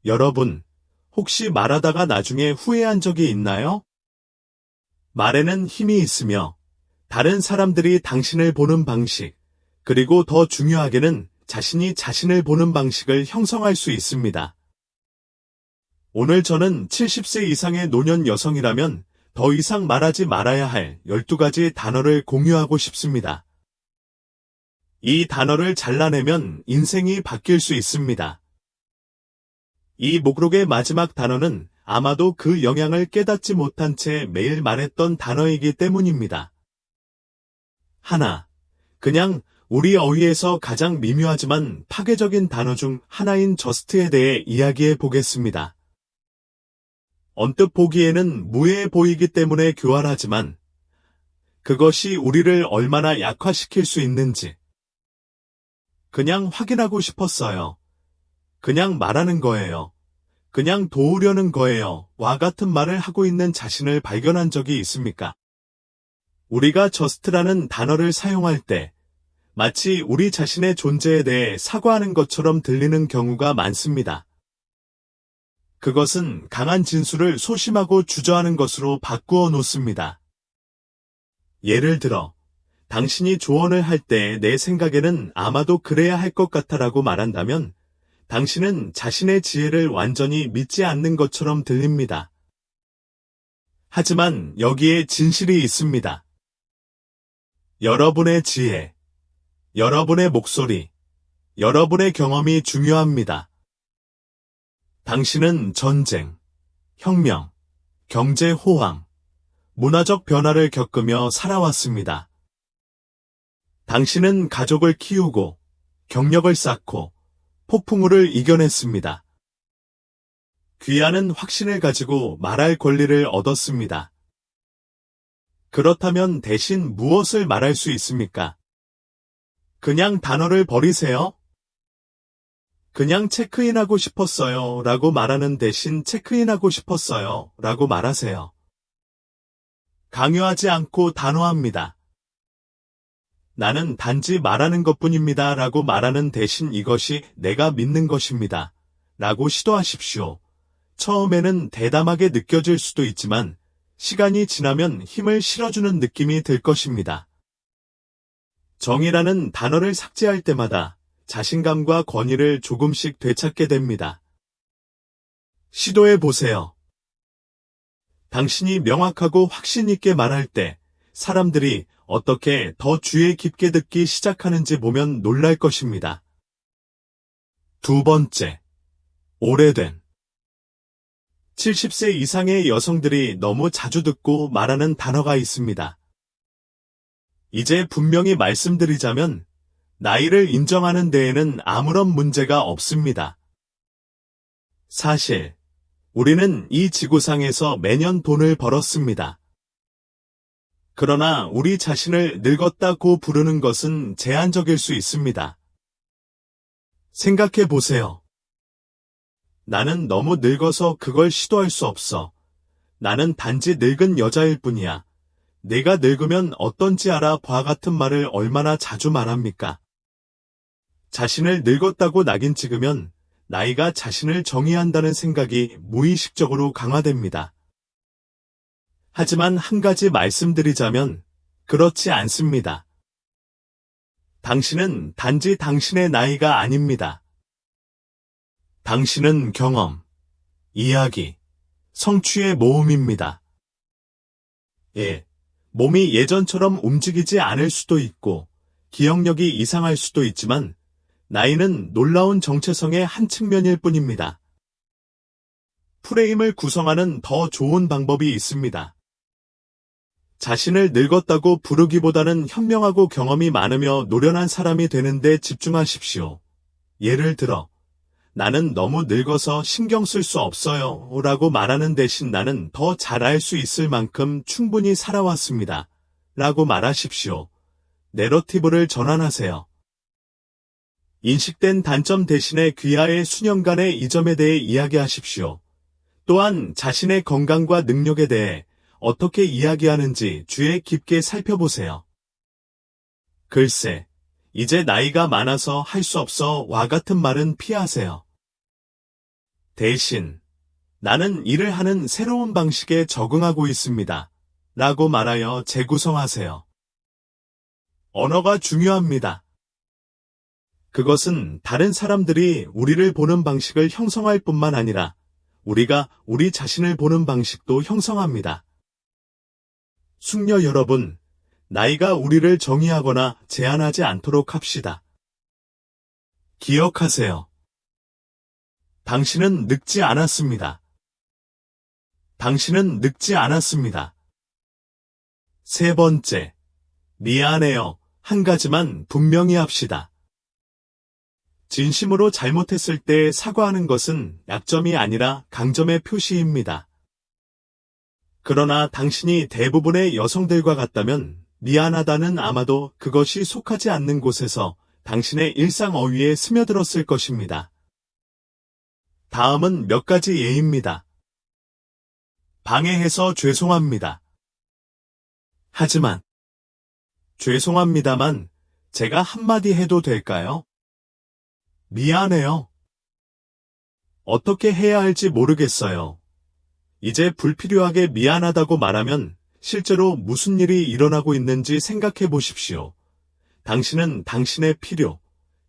여러분, 혹시 말하다가 나중에 후회한 적이 있나요? 말에는 힘이 있으며 다른 사람들이 당신을 보는 방식, 그리고 더 중요하게는 자신이 자신을 보는 방식을 형성할 수 있습니다. 오늘 저는 70세 이상의 노년 여성이라면 더 이상 말하지 말아야 할 12가지 단어를 공유하고 싶습니다. 이 단어를 잘라내면 인생이 바뀔 수 있습니다. 이 목록의 마지막 단어는 아마도 그 영향을 깨닫지 못한 채 매일 말했던 단어이기 때문입니다. 하나, 그냥 우리 어휘에서 가장 미묘하지만 파괴적인 단어 중 하나인 저스트에 대해 이야기해 보겠습니다. 언뜻 보기에는 무해해 보이기 때문에 교활하지만 그것이 우리를 얼마나 약화시킬 수 있는지 그냥 확인하고 싶었어요. 그냥 말하는 거예요. 그냥 도우려는 거예요. 와 같은 말을 하고 있는 자신을 발견한 적이 있습니까? 우리가 저스트라는 단어를 사용할 때 마치 우리 자신의 존재에 대해 사과하는 것처럼 들리는 경우가 많습니다. 그것은 강한 진술을 소심하고 주저하는 것으로 바꾸어 놓습니다. 예를 들어, 당신이 조언을 할 때 내 생각에는 아마도 그래야 할 것 같아라고 말한다면 당신은 자신의 지혜를 완전히 믿지 않는 것처럼 들립니다. 하지만 여기에 진실이 있습니다. 여러분의 지혜, 여러분의 목소리, 여러분의 경험이 중요합니다. 당신은 전쟁, 혁명, 경제 호황, 문화적 변화를 겪으며 살아왔습니다. 당신은 가족을 키우고 경력을 쌓고 폭풍우를 이겨냈습니다. 귀하는 확신을 가지고 말할 권리를 얻었습니다. 그렇다면 대신 무엇을 말할 수 있습니까? 그냥 단어를 버리세요? 그냥 체크인하고 싶었어요 라고 말하는 대신 체크인하고 싶었어요 라고 말하세요. 강요하지 않고 단호합니다. 나는 단지 말하는 것뿐입니다 라고 말하는 대신 이것이 내가 믿는 것입니다 라고 시도하십시오. 처음에는 대담하게 느껴질 수도 있지만 시간이 지나면 힘을 실어주는 느낌이 들 것입니다. 정의라는 단어를 삭제할 때마다 자신감과 권위를 조금씩 되찾게 됩니다. 시도해 보세요. 당신이 명확하고 확신 있게 말할 때 사람들이 어떻게 더 주의 깊게 듣기 시작하는지 보면 놀랄 것입니다. 두 번째, 오래된. 70세 이상의 여성들이 너무 자주 듣고 말하는 단어가 있습니다. 이제 분명히 말씀드리자면 나이를 인정하는 데에는 아무런 문제가 없습니다. 사실 우리는 이 지구상에서 매년 돈을 벌었습니다. 그러나 우리 자신을 늙었다고 부르는 것은 제한적일 수 있습니다. 생각해 보세요. 나는 너무 늙어서 그걸 시도할 수 없어. 나는 단지 늙은 여자일 뿐이야. 내가 늙으면 어떤지 알아 봐 같은 말을 얼마나 자주 말합니까? 자신을 늙었다고 낙인 찍으면 나이가 자신을 정의한다는 생각이 무의식적으로 강화됩니다. 하지만 한 가지 말씀드리자면 그렇지 않습니다. 당신은 단지 당신의 나이가 아닙니다. 당신은 경험, 이야기, 성취의 모음입니다. 예, 몸이 예전처럼 움직이지 않을 수도 있고 기억력이 이상할 수도 있지만 나이는 놀라운 정체성의 한 측면일 뿐입니다. 프레임을 구성하는 더 좋은 방법이 있습니다. 자신을 늙었다고 부르기보다는 현명하고 경험이 많으며 노련한 사람이 되는 데 집중하십시오. 예를 들어, 나는 너무 늙어서 신경 쓸 수 없어요 라고 말하는 대신 나는 더 잘할 수 있을 만큼 충분히 살아왔습니다 라고 말하십시오. 내러티브를 전환하세요. 인식된 단점 대신에 귀하의 수년간의 이 점에 대해 이야기하십시오. 또한 자신의 건강과 능력에 대해 어떻게 이야기하는지 주의 깊게 살펴보세요. 글쎄, 이제 나이가 많아서 할 수 없어 와 같은 말은 피하세요. 대신 나는 일을 하는 새로운 방식에 적응하고 있습니다. 라고 말하여 재구성하세요. 언어가 중요합니다. 그것은 다른 사람들이 우리를 보는 방식을 형성할 뿐만 아니라 우리가 우리 자신을 보는 방식도 형성합니다. 숙녀 여러분, 나이가 우리를 정의하거나 제한하지 않도록 합시다. 기억하세요. 당신은 늙지 않았습니다. 당신은 늙지 않았습니다. 세 번째, 미안해요. 한 가지만 분명히 합시다. 진심으로 잘못했을 때 사과하는 것은 약점이 아니라 강점의 표시입니다. 그러나 당신이 대부분의 여성들과 같다면 미안하다는 아마도 그것이 속하지 않는 곳에서 당신의 일상 어휘에 스며들었을 것입니다. 다음은 몇 가지 예입니다. 방해해서 죄송합니다. 하지만 죄송합니다만 제가 한마디 해도 될까요? 미안해요. 어떻게 해야 할지 모르겠어요. 이제 불필요하게 미안하다고 말하면 실제로 무슨 일이 일어나고 있는지 생각해 보십시오. 당신은 당신의 필요,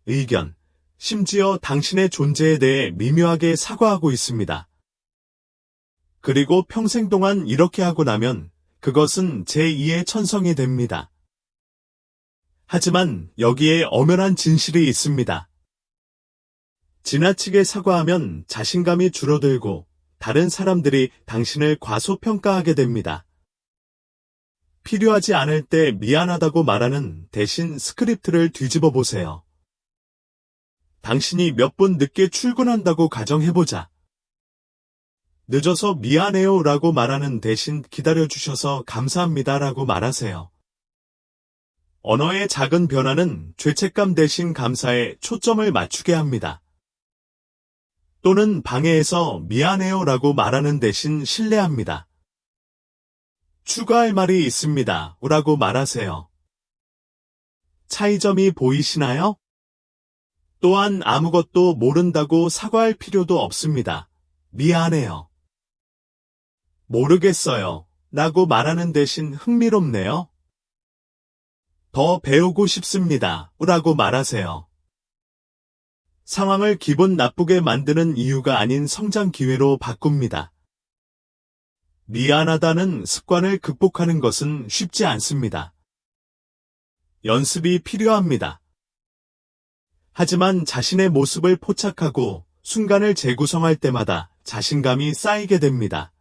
의견, 심지어 당신의 존재에 대해 미묘하게 사과하고 있습니다. 그리고 평생 동안 이렇게 하고 나면 그것은 제2의 천성이 됩니다. 하지만 여기에 엄연한 진실이 있습니다. 지나치게 사과하면 자신감이 줄어들고 다른 사람들이 당신을 과소평가하게 됩니다. 필요하지 않을 때 미안하다고 말하는 대신 스크립트를 뒤집어 보세요. 당신이 몇 분 늦게 출근한다고 가정해보자. 늦어서 미안해요 라고 말하는 대신 기다려주셔서 감사합니다 라고 말하세요. 언어의 작은 변화는 죄책감 대신 감사에 초점을 맞추게 합니다. 또는 방해해서 미안해요 라고 말하는 대신 신뢰합니다. 추가할 말이 있습니다 라고 말하세요. 차이점이 보이시나요? 또한 아무것도 모른다고 사과할 필요도 없습니다. 미안해요. 모르겠어요 라고 말하는 대신 흥미롭네요. 더 배우고 싶습니다 라고 말하세요. 상황을 기분 나쁘게 만드는 이유가 아닌 성장 기회로 바꿉니다. 미안하다는 습관을 극복하는 것은 쉽지 않습니다. 연습이 필요합니다. 하지만 자신의 모습을 포착하고 순간을 재구성할 때마다 자신감이 쌓이게 됩니다.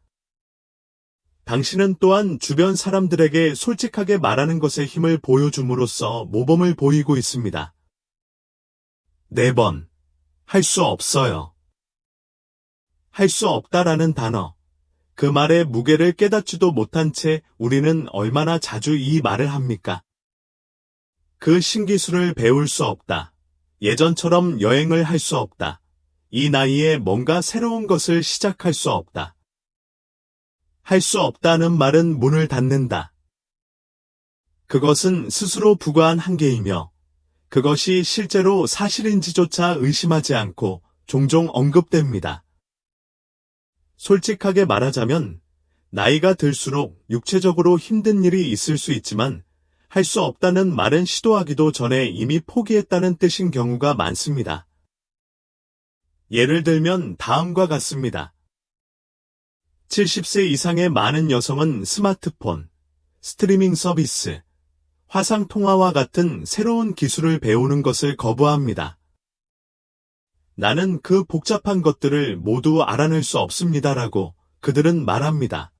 당신은 또한 주변 사람들에게 솔직하게 말하는 것에 힘을 보여줌으로써 모범을 보이고 있습니다. 4번. 할 수 없어요. 할 수 없다라는 단어. 그 말의 무게를 깨닫지도 못한 채 우리는 얼마나 자주 이 말을 합니까? 그 신기술을 배울 수 없다. 예전처럼 여행을 할 수 없다. 이 나이에 뭔가 새로운 것을 시작할 수 없다. 할 수 없다는 말은 문을 닫는다. 그것은 스스로 부과한 한계이며 그것이 실제로 사실인지조차 의심하지 않고 종종 언급됩니다. 솔직하게 말하자면 나이가 들수록 육체적으로 힘든 일이 있을 수 있지만 할 수 없다는 말은 시도하기도 전에 이미 포기했다는 뜻인 경우가 많습니다. 예를 들면 다음과 같습니다. 70세 이상의 많은 여성은 스마트폰, 스트리밍 서비스, 화상통화와 같은 새로운 기술을 배우는 것을 거부합니다. 나는 그 복잡한 것들을 모두 알아낼 수 없습니다라고 그들은 말합니다.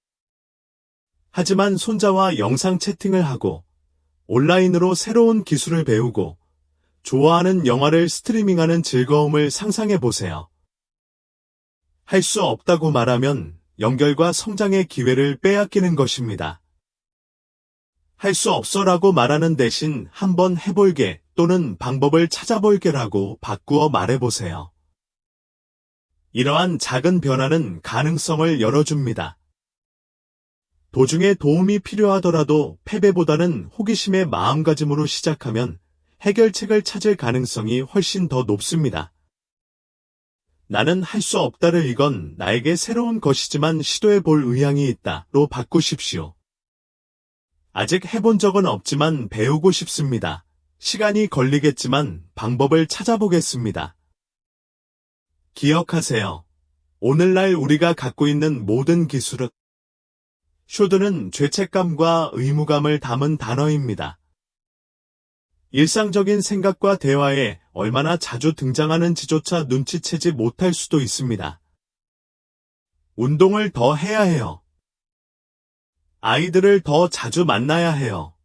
하지만 손자와 영상 채팅을 하고 온라인으로 새로운 기술을 배우고 좋아하는 영화를 스트리밍하는 즐거움을 상상해 보세요. 할 수 없다고 말하면 연결과 성장의 기회를 빼앗기는 것입니다. 할 수 없어라고 말하는 대신 한번 해볼게 또는 방법을 찾아볼게라고 바꾸어 말해보세요. 이러한 작은 변화는 가능성을 열어줍니다. 도중에 도움이 필요하더라도 패배보다는 호기심의 마음가짐으로 시작하면 해결책을 찾을 가능성이 훨씬 더 높습니다. 나는 할 수 없다를 이건 나에게 새로운 것이지만 시도해 볼 의향이 있다로 바꾸십시오. 아직 해본 적은 없지만 배우고 싶습니다. 시간이 걸리겠지만 방법을 찾아보겠습니다. 기억하세요. 오늘날 우리가 갖고 있는 모든 기술은 should는 죄책감과 의무감을 담은 단어입니다. 일상적인 생각과 대화에 얼마나 자주 등장하는지조차 눈치채지 못할 수도 있습니다. 운동을 더 해야 해요. 아이들을 더 자주 만나야 해요.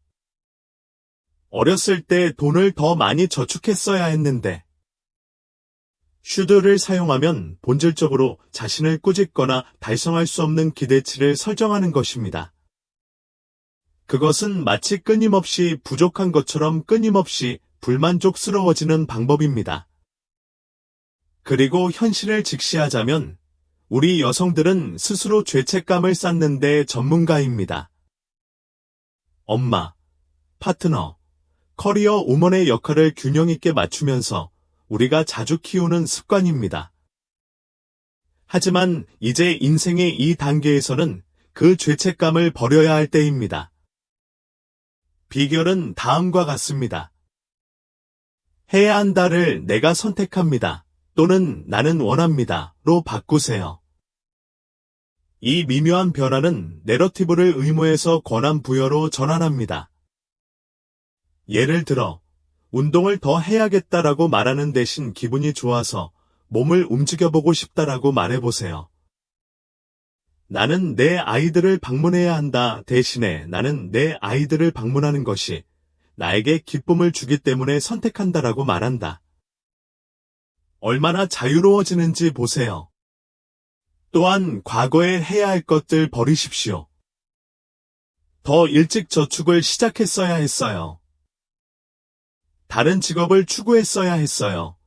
어렸을 때 돈을 더 많이 저축했어야 했는데. should를 사용하면 본질적으로 자신을 꾸짖거나 달성할 수 없는 기대치를 설정하는 것입니다. 그것은 마치 끊임없이 부족한 것처럼 끊임없이 불만족스러워지는 방법입니다. 그리고 현실을 직시하자면 우리 여성들은 스스로 죄책감을 쌓는 데 전문가입니다. 엄마, 파트너, 커리어 우먼의 역할을 균형 있게 맞추면서 우리가 자주 키우는 습관입니다. 하지만 이제 인생의 이 단계에서는 그 죄책감을 버려야 할 때입니다. 비결은 다음과 같습니다. 해야 한다를 내가 선택합니다. 또는 나는 원합니다.로 바꾸세요. 이 미묘한 변화는 내러티브를 의무에서 권한 부여로 전환합니다. 예를 들어, 운동을 더 해야겠다라고 말하는 대신 기분이 좋아서 몸을 움직여보고 싶다라고 말해보세요. 나는 내 아이들을 방문해야 한다 대신에 나는 내 아이들을 방문하는 것이 나에게 기쁨을 주기 때문에 선택한다라고 말한다. 얼마나 자유로워지는지 보세요. 또한 과거에 해야 할 것들 버리십시오. 더 일찍 저축을 시작했어야 했어요. 다른 직업을 추구했어야 했어요.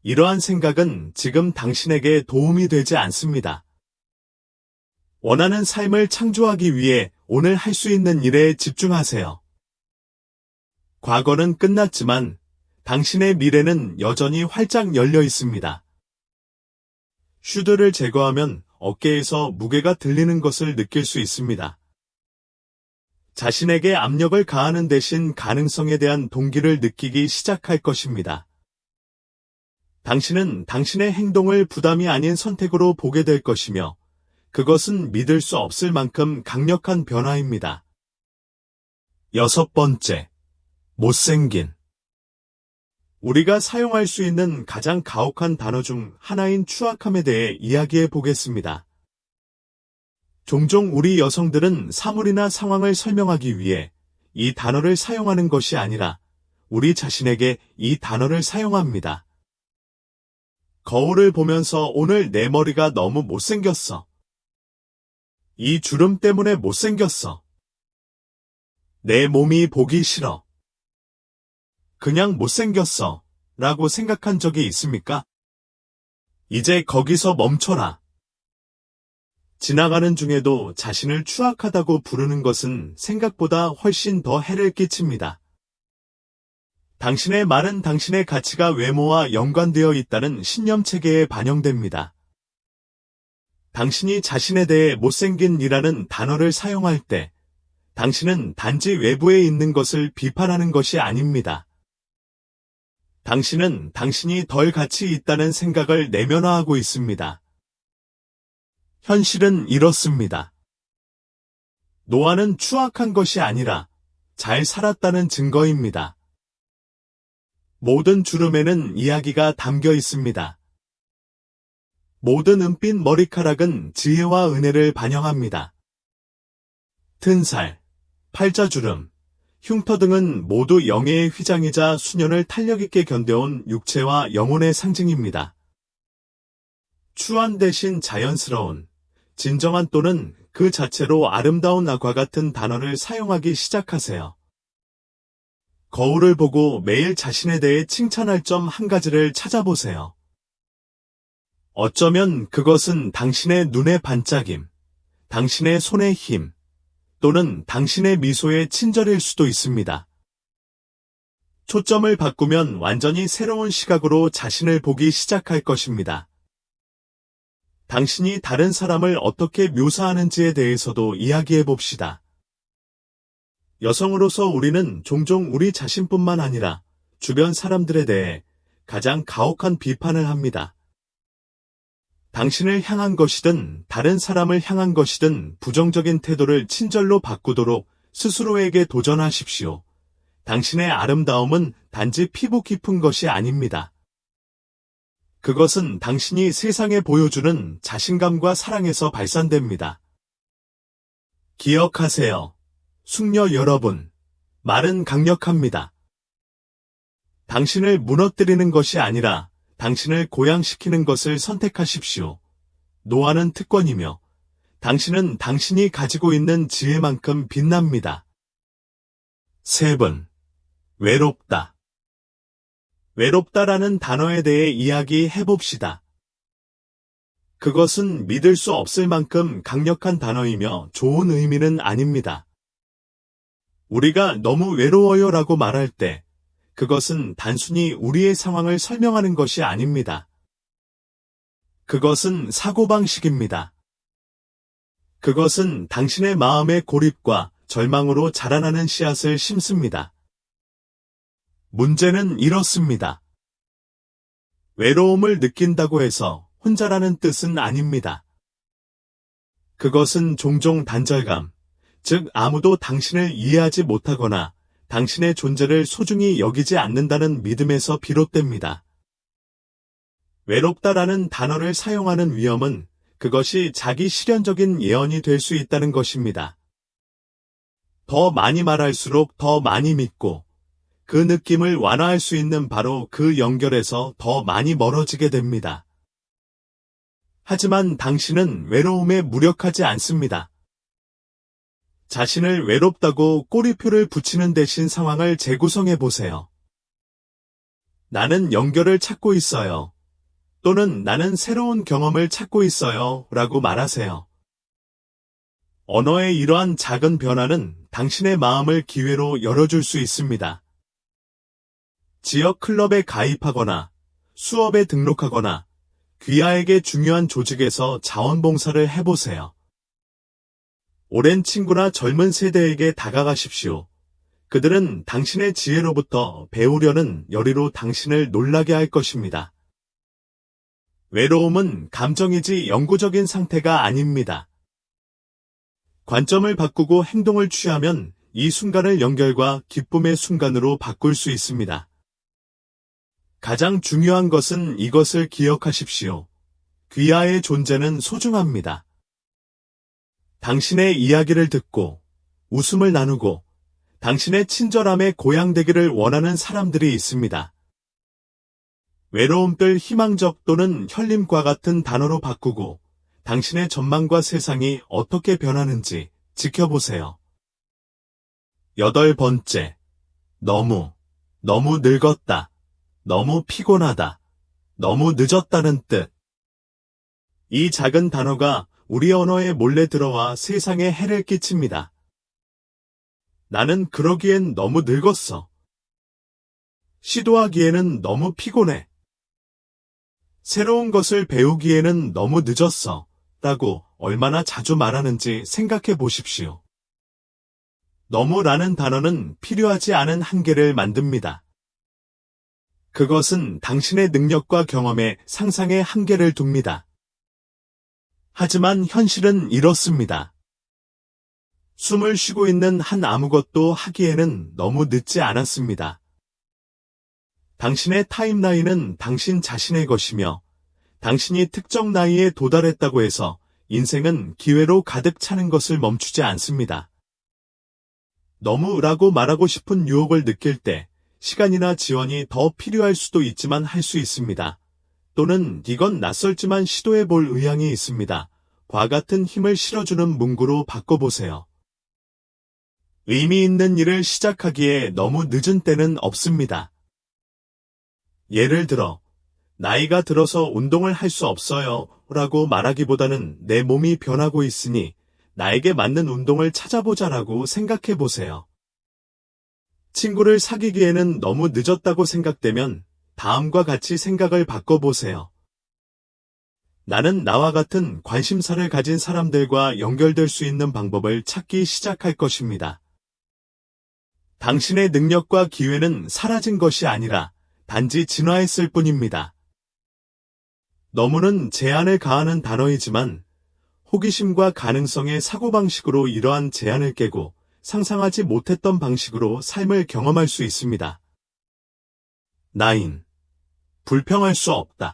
이러한 생각은 지금 당신에게 도움이 되지 않습니다. 원하는 삶을 창조하기 위해 오늘 할 수 있는 일에 집중하세요. 과거는 끝났지만 당신의 미래는 여전히 활짝 열려 있습니다. should를 제거하면 어깨에서 무게가 들리는 것을 느낄 수 있습니다. 자신에게 압력을 가하는 대신 가능성에 대한 동기를 느끼기 시작할 것입니다. 당신은 당신의 행동을 부담이 아닌 선택으로 보게 될 것이며 그것은 믿을 수 없을 만큼 강력한 변화입니다. 6번째, 못생긴. 우리가 사용할 수 있는 가장 가혹한 단어 중 하나인 추악함에 대해 이야기해 보겠습니다. 종종 우리 여성들은 사물이나 상황을 설명하기 위해 이 단어를 사용하는 것이 아니라 우리 자신에게 이 단어를 사용합니다. 거울을 보면서 오늘 내 머리가 너무 못생겼어. 이 주름 때문에 못생겼어. 내 몸이 보기 싫어. 그냥 못생겼어. 라고 생각한 적이 있습니까? 이제 거기서 멈춰라. 지나가는 중에도 자신을 추악하다고 부르는 것은 생각보다 훨씬 더 해를 끼칩니다. 당신의 말은 당신의 가치가 외모와 연관되어 있다는 신념 체계에 반영됩니다. 당신이 자신에 대해 못생긴이라는 단어를 사용할 때 당신은 단지 외부에 있는 것을 비판하는 것이 아닙니다. 당신은 당신이 덜 가치 있다는 생각을 내면화하고 있습니다. 현실은 이렇습니다. 노화는 추악한 것이 아니라 잘 살았다는 증거입니다. 모든 주름에는 이야기가 담겨 있습니다. 모든 은빛 머리카락은 지혜와 은혜를 반영합니다. 튼살, 팔자주름, 흉터 등은 모두 영예의 휘장이자 수년을 탄력있게 견뎌온 육체와 영혼의 상징입니다. 추한 대신 자연스러운, 진정한 또는 그 자체로 아름다운 악과 같은 단어를 사용하기 시작하세요. 거울을 보고 매일 자신에 대해 칭찬할 점 한 가지를 찾아보세요. 어쩌면 그것은 당신의 눈의 반짝임, 당신의 손의 힘, 또는 당신의 미소의 친절일 수도 있습니다. 초점을 바꾸면 완전히 새로운 시각으로 자신을 보기 시작할 것입니다. 당신이 다른 사람을 어떻게 묘사하는지에 대해서도 이야기해 봅시다. 여성으로서 우리는 종종 우리 자신뿐만 아니라 주변 사람들에 대해 가장 가혹한 비판을 합니다. 당신을 향한 것이든 다른 사람을 향한 것이든 부정적인 태도를 친절로 바꾸도록 스스로에게 도전하십시오. 당신의 아름다움은 단지 피부 깊은 것이 아닙니다. 그것은 당신이 세상에 보여주는 자신감과 사랑에서 발산됩니다. 기억하세요. 숙녀 여러분, 말은 강력합니다. 당신을 무너뜨리는 것이 아니라 당신을 고양시키는 것을 선택하십시오. 노화는 특권이며 당신은 당신이 가지고 있는 지혜만큼 빛납니다. 3번. 외롭다. 외롭다라는 단어에 대해 이야기해 봅시다. 그것은 믿을 수 없을 만큼 강력한 단어이며 좋은 의미는 아닙니다. 우리가 너무 외로워요라고 말할 때 그것은 단순히 우리의 상황을 설명하는 것이 아닙니다. 그것은 사고방식입니다. 그것은 당신의 마음의 고립과 절망으로 자라나는 씨앗을 심습니다. 문제는 이렇습니다. 외로움을 느낀다고 해서 혼자라는 뜻은 아닙니다. 그것은 종종 단절감, 즉 아무도 당신을 이해하지 못하거나 당신의 존재를 소중히 여기지 않는다는 믿음에서 비롯됩니다. 외롭다라는 단어를 사용하는 위험은 그것이 자기 실현적인 예언이 될 수 있다는 것입니다. 더 많이 말할수록 더 많이 믿고 그 느낌을 완화할 수 있는 바로 그 연결에서 더 많이 멀어지게 됩니다. 하지만 당신은 외로움에 무력하지 않습니다. 자신을 외롭다고 꼬리표를 붙이는 대신 상황을 재구성해 보세요. 나는 연결을 찾고 있어요. 또는 나는 새로운 경험을 찾고 있어요. 라고 말하세요. 언어의 이러한 작은 변화는 당신의 마음을 기회로 열어줄 수 있습니다. 지역 클럽에 가입하거나 수업에 등록하거나 귀하에게 중요한 조직에서 자원봉사를 해보세요. 오랜 친구나 젊은 세대에게 다가가십시오. 그들은 당신의 지혜로부터 배우려는 열의로 당신을 놀라게 할 것입니다. 외로움은 감정이지 영구적인 상태가 아닙니다. 관점을 바꾸고 행동을 취하면 이 순간을 연결과 기쁨의 순간으로 바꿀 수 있습니다. 가장 중요한 것은 이것을 기억하십시오. 귀하의 존재는 소중합니다. 당신의 이야기를 듣고 웃음을 나누고 당신의 친절함에 고양되기를 원하는 사람들이 있습니다. 외로움들 희망적 또는 혈림과 같은 단어로 바꾸고 당신의 전망과 세상이 어떻게 변하는지 지켜보세요. 8번째. 너무 늙었다. 너무 피곤하다. 너무 늦었다는 뜻. 이 작은 단어가 우리 언어에 몰래 들어와 세상에 해를 끼칩니다. 나는 그러기엔 너무 늙었어. 시도하기에는 너무 피곤해. 새로운 것을 배우기에는 너무 늦었어. 라고 얼마나 자주 말하는지 생각해 보십시오. 너무라는 단어는 필요하지 않은 한계를 만듭니다. 그것은 당신의 능력과 경험에 상상의 한계를 둡니다. 하지만 현실은 이렇습니다. 숨을 쉬고 있는 한 아무것도 하기에는 너무 늦지 않았습니다. 당신의 타임라인은 당신 자신의 것이며 당신이 특정 나이에 도달했다고 해서 인생은 기회로 가득 차는 것을 멈추지 않습니다. 너무라고 말하고 싶은 유혹을 느낄 때 시간이나 지원이 더 필요할 수도 있지만 할 수 있습니다. 또는 이건 낯설지만 시도해 볼 의향이 있습니다. 과 같은 힘을 실어주는 문구로 바꿔보세요. 의미 있는 일을 시작하기에 너무 늦은 때는 없습니다. 예를 들어, 나이가 들어서 운동을 할 수 없어요 라고 말하기보다는 내 몸이 변하고 있으니 나에게 맞는 운동을 찾아보자라고 생각해 보세요. 친구를 사귀기에는 너무 늦었다고 생각되면 다음과 같이 생각을 바꿔보세요. 나는 나와 같은 관심사를 가진 사람들과 연결될 수 있는 방법을 찾기 시작할 것입니다. 당신의 능력과 기회는 사라진 것이 아니라 단지 진화했을 뿐입니다. 너무는 제한을 가하는 단어이지만 호기심과 가능성의 사고방식으로 이러한 제한을 깨고 상상하지 못했던 방식으로 삶을 경험할 수 있습니다. 9. 불평할 수 없다.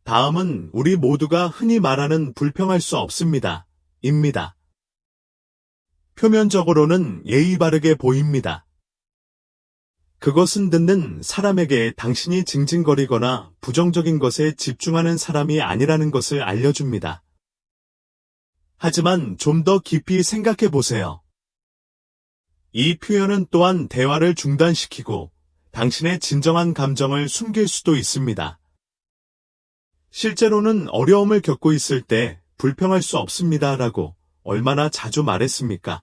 다음은 우리 모두가 흔히 말하는 불평할 수 없습니다. 입니다. 표면적으로는 예의 바르게 보입니다. 그것은 듣는 사람에게 당신이 징징거리거나 부정적인 것에 집중하는 사람이 아니라는 것을 알려줍니다. 하지만 좀 더 깊이 생각해 보세요. 이 표현은 또한 대화를 중단시키고 당신의 진정한 감정을 숨길 수도 있습니다. 실제로는 어려움을 겪고 있을 때 불평할 수 없습니다라고 얼마나 자주 말했습니까?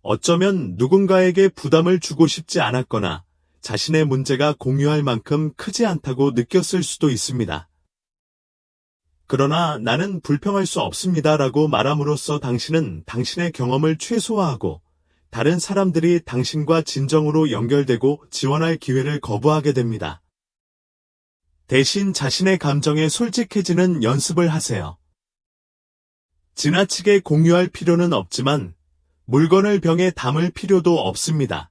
어쩌면 누군가에게 부담을 주고 싶지 않았거나 자신의 문제가 공유할 만큼 크지 않다고 느꼈을 수도 있습니다. 그러나 나는 불평할 수 없습니다라고 말함으로써 당신은 당신의 경험을 최소화하고 다른 사람들이 당신과 진정으로 연결되고 지원할 기회를 거부하게 됩니다. 대신 자신의 감정에 솔직해지는 연습을 하세요. 지나치게 공유할 필요는 없지만 물건을 병에 담을 필요도 없습니다.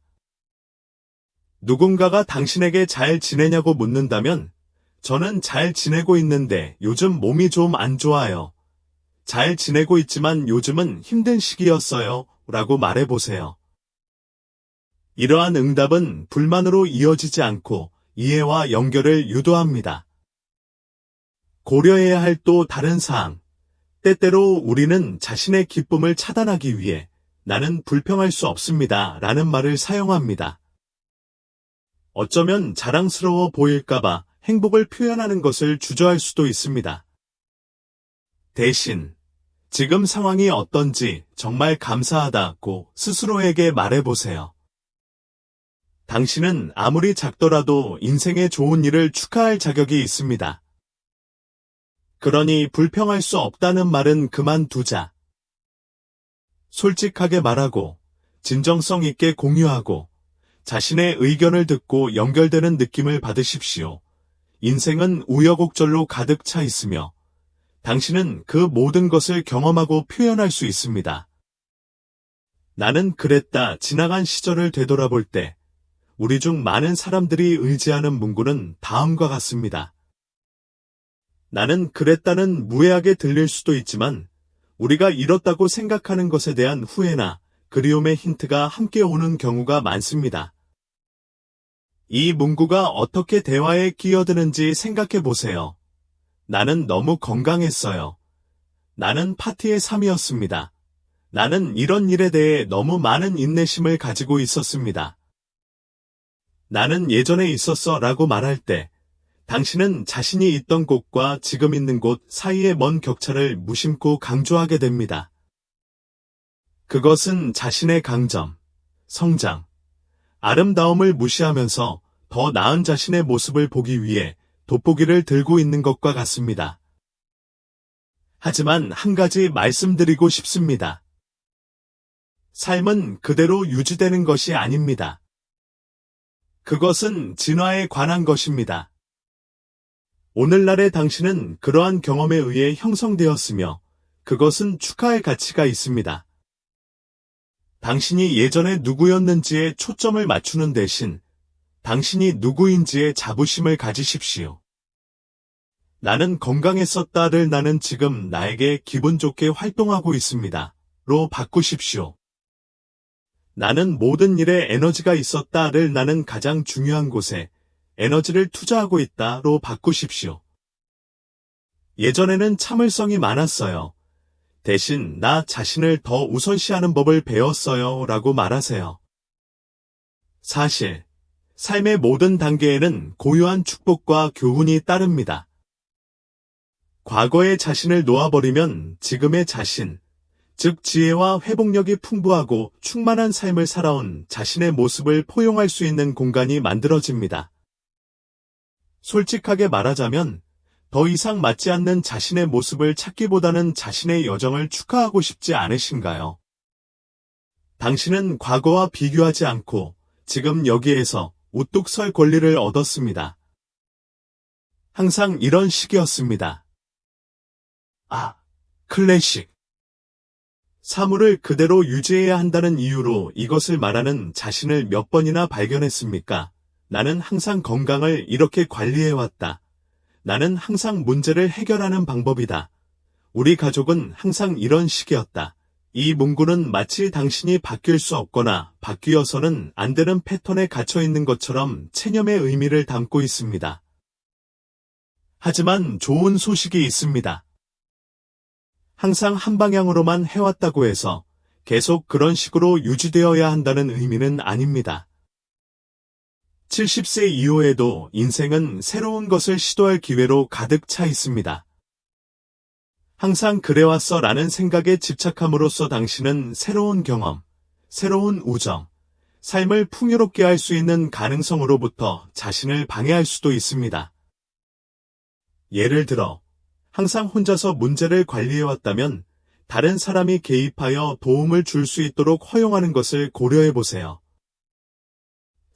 누군가가 당신에게 잘 지내냐고 묻는다면 저는 잘 지내고 있는데 요즘 몸이 좀 안 좋아요. 잘 지내고 있지만 요즘은 힘든 시기였어요. 라고 말해보세요. 이러한 응답은 불만으로 이어지지 않고 이해와 연결을 유도합니다. 고려해야 할 또 다른 사항. 때때로 우리는 자신의 기쁨을 차단하기 위해 나는 불평할 수 없습니다. 라는 말을 사용합니다. 어쩌면 자랑스러워 보일까봐 행복을 표현하는 것을 주저할 수도 있습니다. 대신 지금 상황이 어떤지 정말 감사하다고 스스로에게 말해보세요. 당신은 아무리 작더라도 인생의 좋은 일을 축하할 자격이 있습니다. 그러니 불평할 수 없다는 말은 그만두자. 솔직하게 말하고 진정성 있게 공유하고 자신의 의견을 듣고 연결되는 느낌을 받으십시오. 인생은 우여곡절로 가득 차 있으며 당신은 그 모든 것을 경험하고 표현할 수 있습니다. 나는 그랬다 지나간 시절을 되돌아볼 때 우리 중 많은 사람들이 의지하는 문구는 다음과 같습니다. 나는 그랬다는 무해하게 들릴 수도 있지만 우리가 잃었다고 생각하는 것에 대한 후회나 그리움의 힌트가 함께 오는 경우가 많습니다. 이 문구가 어떻게 대화에 끼어드는지 생각해 보세요. 나는 너무 건강했어요. 나는 파티의 3이었습니다. 나는 이런 일에 대해 너무 많은 인내심을 가지고 있었습니다. 나는 예전에 있었어 라고 말할 때 당신은 자신이 있던 곳과 지금 있는 곳 사이의 먼 격차를 무심코 강조하게 됩니다. 그것은 자신의 강점, 성장, 아름다움을 무시하면서 더 나은 자신의 모습을 보기 위해 돋보기를 들고 있는 것과 같습니다. 하지만 한 가지 말씀드리고 싶습니다. 삶은 그대로 유지되는 것이 아닙니다. 그것은 진화에 관한 것입니다. 오늘날의 당신은 그러한 경험에 의해 형성되었으며 그것은 축하할 가치가 있습니다. 당신이 예전에 누구였는지에 초점을 맞추는 대신 당신이 누구인지에 자부심을 가지십시오. 나는 건강했었다를 나는 지금 나에게 기분 좋게 활동하고 있습니다. 로 바꾸십시오. 나는 모든 일에 에너지가 있었다를 나는 가장 중요한 곳에 에너지를 투자하고 있다로 바꾸십시오. 예전에는 참을성이 많았어요. 대신 나 자신을 더 우선시하는 법을 배웠어요. 라고 말하세요. 사실, 삶의 모든 단계에는 고유한 축복과 교훈이 따릅니다. 과거의 자신을 놓아버리면 지금의 자신, 즉 지혜와 회복력이 풍부하고 충만한 삶을 살아온 자신의 모습을 포용할 수 있는 공간이 만들어집니다. 솔직하게 말하자면 더 이상 맞지 않는 자신의 모습을 찾기보다는 자신의 여정을 축하하고 싶지 않으신가요? 당신은 과거와 비교하지 않고 지금 여기에서 우뚝 설 권리를 얻었습니다. 항상 이런 식이었습니다. 클래식. 사물을 그대로 유지해야 한다는 이유로 이것을 말하는 자신을 몇 번이나 발견했습니까? 나는 항상 건강을 이렇게 관리해왔다. 나는 항상 문제를 해결하는 방법이다. 우리 가족은 항상 이런 식이었다. 이 문구는 마치 당신이 바뀔 수 없거나 바뀌어서는 안 되는 패턴에 갇혀 있는 것처럼 체념의 의미를 담고 있습니다. 하지만 좋은 소식이 있습니다. 항상 한 방향으로만 해왔다고 해서 계속 그런 식으로 유지되어야 한다는 의미는 아닙니다. 70세 이후에도 인생은 새로운 것을 시도할 기회로 가득 차 있습니다. 항상 그래왔어 라는 생각에 집착함으로써 당신은 새로운 경험, 새로운 우정, 삶을 풍요롭게 할 수 있는 가능성으로부터 자신을 방해할 수도 있습니다. 예를 들어, 항상 혼자서 문제를 관리해왔다면 다른 사람이 개입하여 도움을 줄 수 있도록 허용하는 것을 고려해보세요.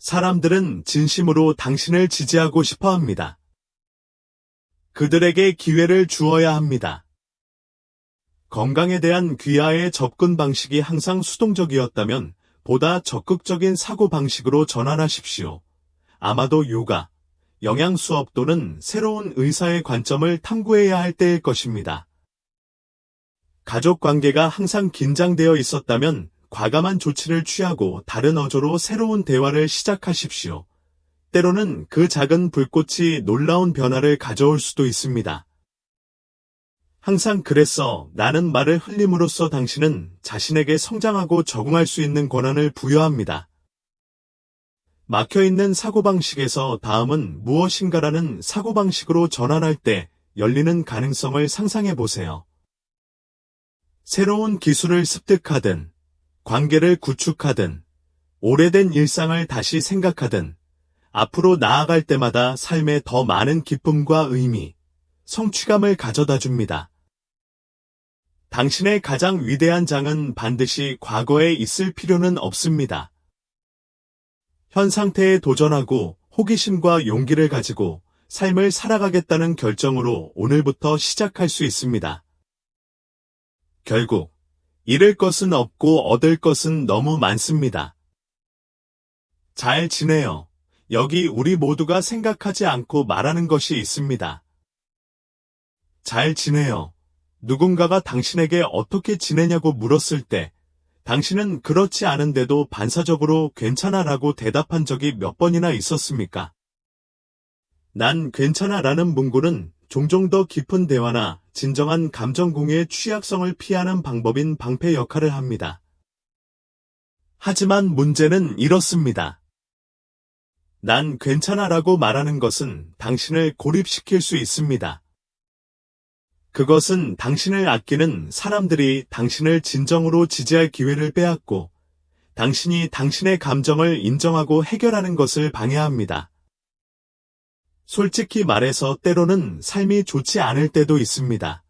사람들은 진심으로 당신을 지지하고 싶어 합니다. 그들에게 기회를 주어야 합니다. 건강에 대한 귀하의 접근 방식이 항상 수동적이었다면 보다 적극적인 사고방식으로 전환하십시오. 아마도 요가, 영양 수업 또는 새로운 의사의 관점을 탐구해야 할 때일 것입니다. 가족 관계가 항상 긴장되어 있었다면 과감한 조치를 취하고 다른 어조로 새로운 대화를 시작하십시오. 때로는 그 작은 불꽃이 놀라운 변화를 가져올 수도 있습니다. 항상 그랬어 라는 말을 흘림으로써 당신은 자신에게 성장하고 적응할 수 있는 권한을 부여합니다. 막혀있는 사고방식에서 다음은 무엇인가라는 사고방식으로 전환할 때 열리는 가능성을 상상해 보세요. 새로운 기술을 습득하든, 관계를 구축하든, 오래된 일상을 다시 생각하든, 앞으로 나아갈 때마다 삶에 더 많은 기쁨과 의미, 성취감을 가져다 줍니다. 당신의 가장 위대한 장은 반드시 과거에 있을 필요는 없습니다. 현 상태에 도전하고 호기심과 용기를 가지고 삶을 살아가겠다는 결정으로 오늘부터 시작할 수 있습니다. 결국 잃을 것은 없고 얻을 것은 너무 많습니다. 잘 지내요. 여기 우리 모두가 생각하지 않고 말하는 것이 있습니다. 잘 지내요. 누군가가 당신에게 어떻게 지내냐고 물었을 때 당신은 그렇지 않은데도 반사적으로 괜찮아 라고 대답한 적이 몇 번이나 있었습니까? 난 괜찮아 라는 문구는 종종 더 깊은 대화나 진정한 감정 공유의 취약성을 피하는 방법인 방패 역할을 합니다. 하지만 문제는 이렇습니다. 난 괜찮아 라고 말하는 것은 당신을 고립시킬 수 있습니다. 그것은 당신을 아끼는 사람들이 당신을 진정으로 지지할 기회를 빼앗고 당신이 당신의 감정을 인정하고 해결하는 것을 방해합니다. 솔직히 말해서 때로는 삶이 좋지 않을 때도 있습니다.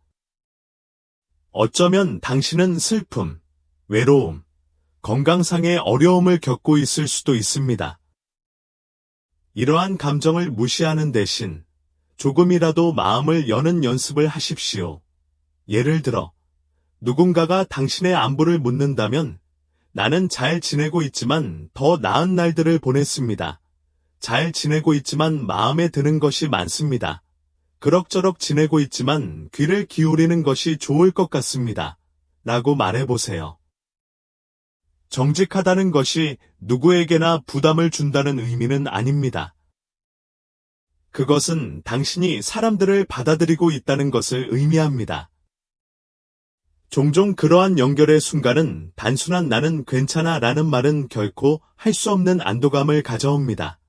어쩌면 당신은 슬픔, 외로움, 건강상의 어려움을 겪고 있을 수도 있습니다. 이러한 감정을 무시하는 대신 조금이라도 마음을 여는 연습을 하십시오. 예를 들어, 누군가가 당신의 안부를 묻는다면 나는 잘 지내고 있지만 더 나은 날들을 보냈습니다. 잘 지내고 있지만 마음에 드는 것이 많습니다. 그럭저럭 지내고 있지만 귀를 기울이는 것이 좋을 것 같습니다. 라고 말해보세요. 정직하다는 것이 누구에게나 부담을 준다는 의미는 아닙니다. 그것은 당신이 사람들을 받아들이고 있다는 것을 의미합니다. 종종 그러한 연결의 순간은 단순한 나는 괜찮아 라는 말은 결코 할 수 없는 안도감을 가져옵니다.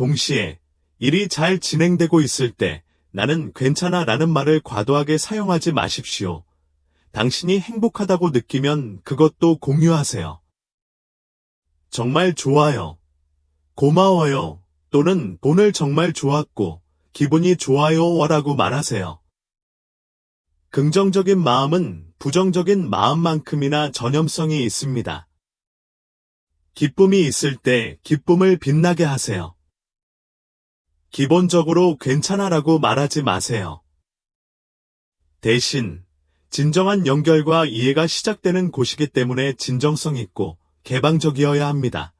동시에 일이 잘 진행되고 있을 때 나는 괜찮아 라는 말을 과도하게 사용하지 마십시오. 당신이 행복하다고 느끼면 그것도 공유하세요. 정말 좋아요. 고마워요. 또는 오늘 정말 좋았고 기분이 좋아요라고 말하세요. 긍정적인 마음은 부정적인 마음만큼이나 전염성이 있습니다. 기쁨이 있을 때 기쁨을 빛나게 하세요. 기본적으로 괜찮아라고 말하지 마세요. 대신 진정한 연결과 이해가 시작되는 곳이기 때문에 진정성 있고 개방적이어야 합니다.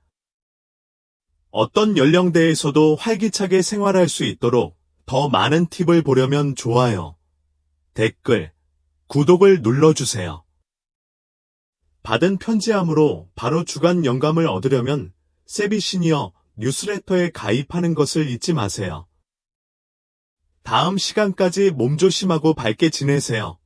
어떤 연령대에서도 활기차게 생활할 수 있도록 더 많은 팁을 보려면 좋아요, 댓글, 구독을 눌러주세요. 받은 편지함으로 바로 주간 영감을 얻으려면 세비 시니어 뉴스레터에 가입하는 것을 잊지 마세요. 다음 시간까지 몸조심하고 밝게 지내세요.